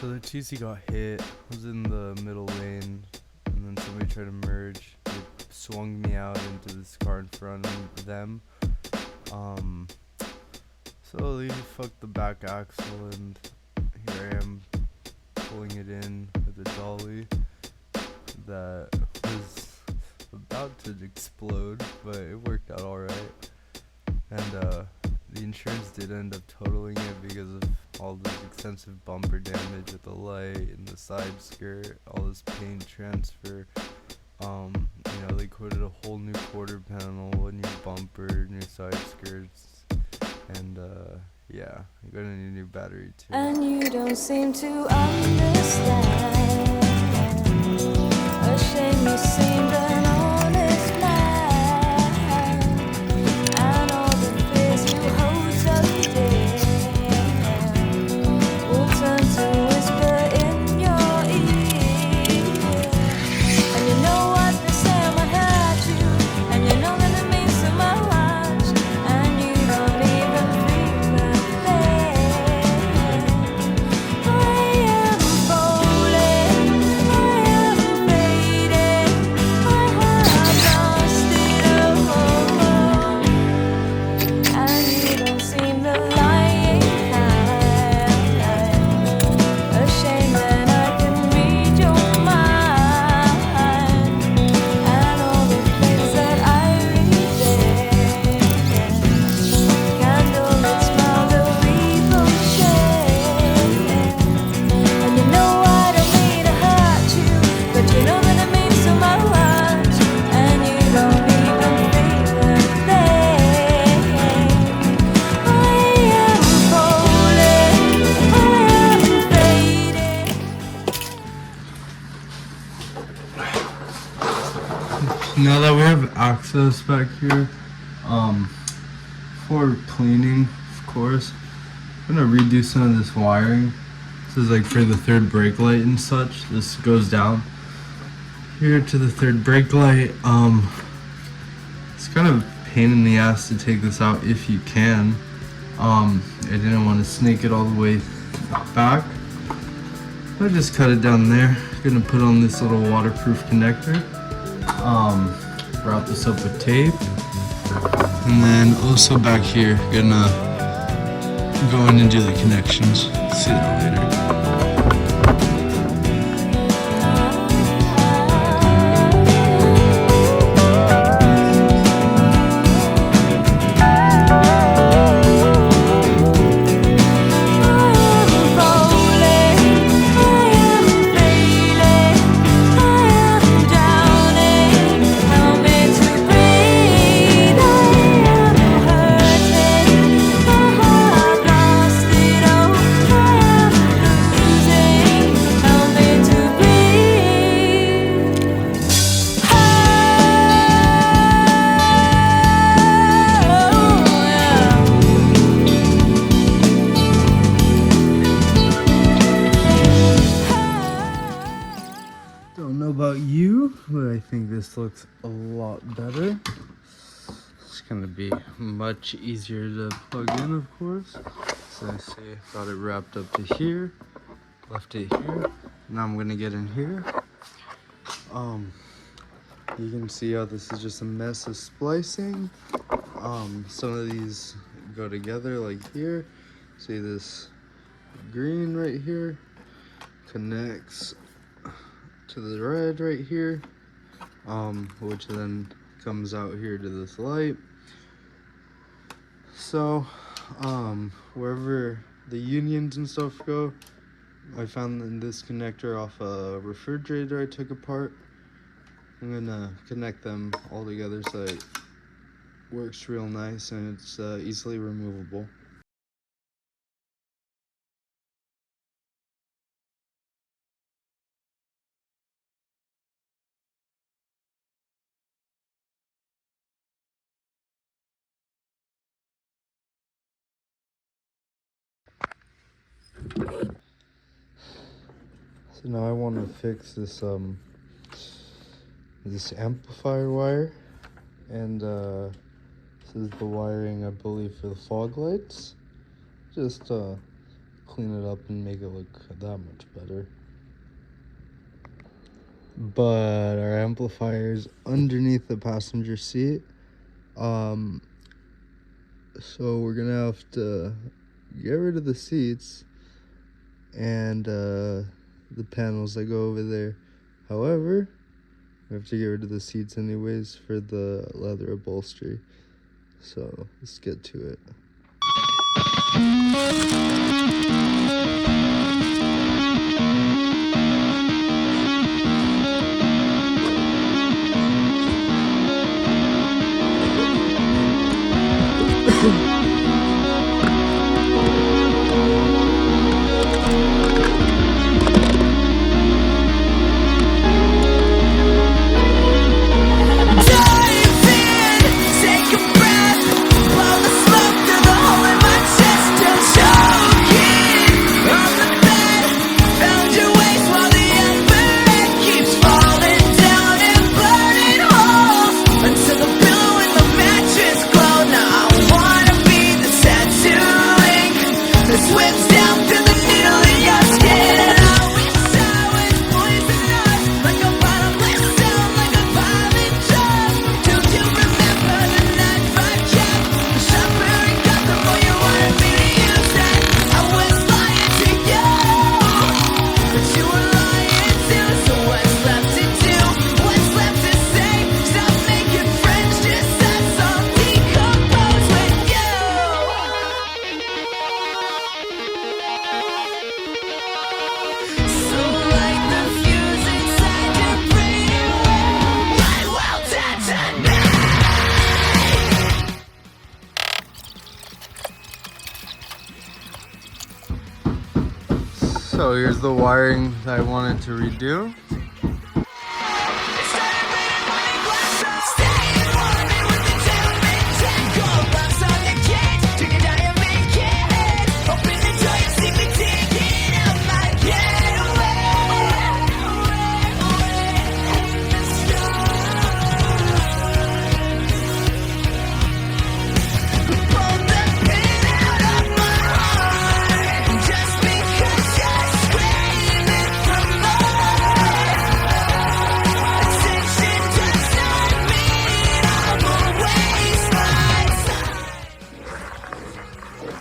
So the TC got hit, was in the middle lane, and then somebody tried to merge. It swung me out into this car in front of them. Slowly fucked the back axle, and here I am pulling it in with a dolly that was about to explode, but it worked out alright. And the insurance did end up totaling it because of all this extensive bumper damage with the light and the side skirt, all this paint transfer. They quoted a whole new quarter panel, a new bumper, new side skirts, and yeah, I got a new battery too. And you don't seem to understand. A shame you seemed an honest man, and all the fears you hold so dear will turn to whisper in your ear. And you know what they say might hurt you, and you know that it means so much, and you don't even feel that pain. I am falling, I am fading, I have lost it all, and you don't seem the lying kind. A shame that I can read your mind, and all the things that I read there. Candlelit smile that we both share. And you know I don't mean to hurt you, but you know that it means so much, and you don't even feel a thing. I am falling, I am fading. Now that we have access back here, for cleaning, of course, I'm gonna redo some of this wiring. This is like for the third brake light and such. This goes down here to the third brake light. It's kind of a pain in the ass to take this out if you can. I didn't want to snake it all the way back. I just cut it down there. Gonna put on this little waterproof connector. Wrap this up with tape. And then also back here, gonna go in and do the connections. See that later. Don't know about you, but I think this looks a lot better. It's gonna be much easier to plug in, of course. So I say got it wrapped up to here, left it here. Now I'm gonna get in here. You can see how this is just a mess of splicing. Some of these go together like here. See this green right here connects to the red right here, which then comes out here to this light. So wherever the unions and stuff go, I found in this connector off a refrigerator I took apart. I'm gonna connect them all together so it works real nice and it's easily removable. So now I want to fix this this amplifier wire, and this is the wiring I believe for the fog lights. Just clean it up and make it look that much better. But our amplifier's underneath the passenger seat. So we're gonna have to get rid of the seats and the panels that go over there. However, we have to get rid of the seats anyways for the leather upholstery. So let's get to it. So here's the wiring that I wanted to redo.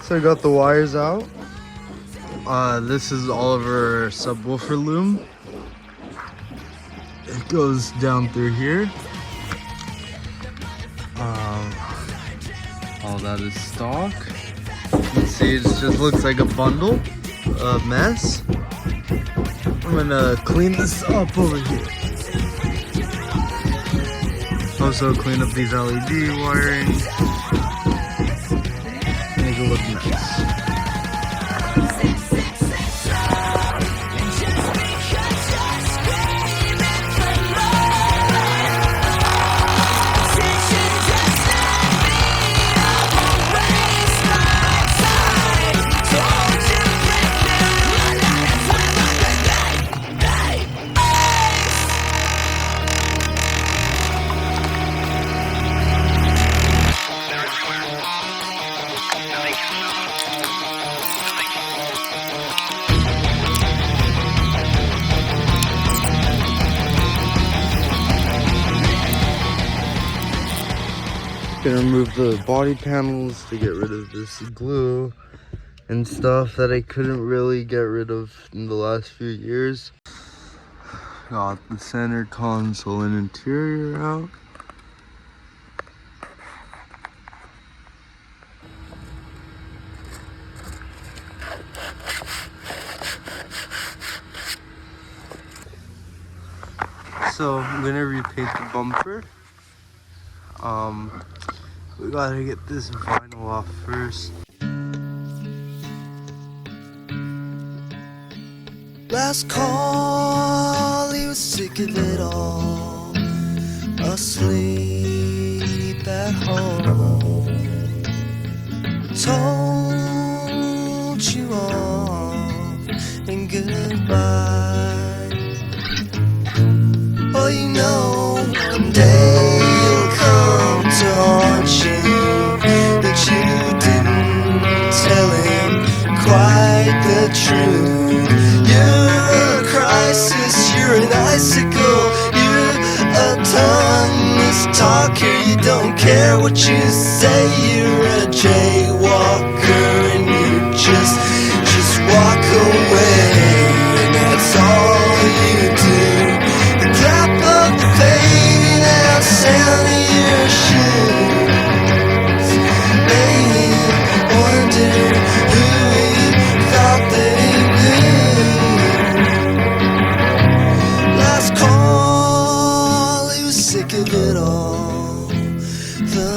So I got the wires out. This is all of our subwoofer loom. It goes down through here. All that is stock. You can see it just looks like a bundle, a mess. I'm gonna clean this up over here. Also clean up these LED wiring. Make it look nice. Gonna remove the body panels to get rid of this glue and stuff that I couldn't really get rid of in the last few years. Got the center console and interior out. So I'm gonna repaint the bumper. We gotta get this vinyl off first. Last call, he was sick of it all, asleep at home. Told you off and goodbye. Oh, you know, one day you'll come to haunt you, that you didn't tell him quite the Don't you say you're a jaywalker and you just walk away, and that's all you do. The clap of the fading out sound of your shoes made him wonder who he thought that he knew. Last call, he was sick of it all. The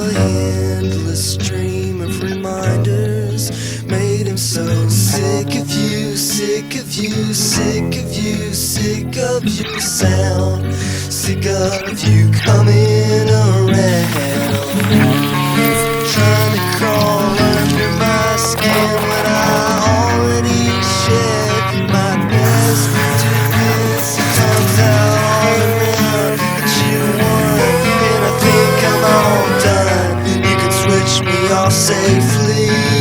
endless stream of reminders made him so sick of you, sick of you, sick of you, sick of your sound, sick of you coming around, trying to crawl under my skin when I already shed my best defense. It comes out all around that you won, and I think I'm all done. You can switch me off safely.